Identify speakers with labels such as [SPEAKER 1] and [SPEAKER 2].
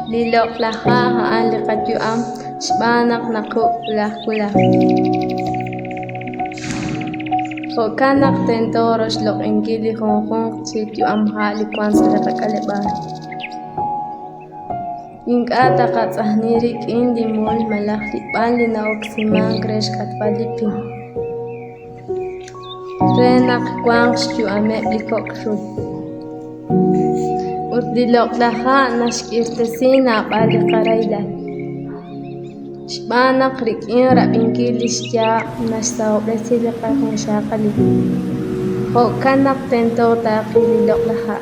[SPEAKER 1] Lilok laha haan likat yu am shbanak naku kula. Ko kanak tentoros lok engkili kong sit yu am hali kwan sa takalebar. Yung ata katsahnirik indi mol malakli pali na oksimang kresh katpalipin. Renak kwang yu ame blikok shu. Utdilok laha nashkirtesina pali karaylan. Shbanak rikin rabinkilis ya nastaw besilika kong syakali. Ko kanak tento ta kililok laha.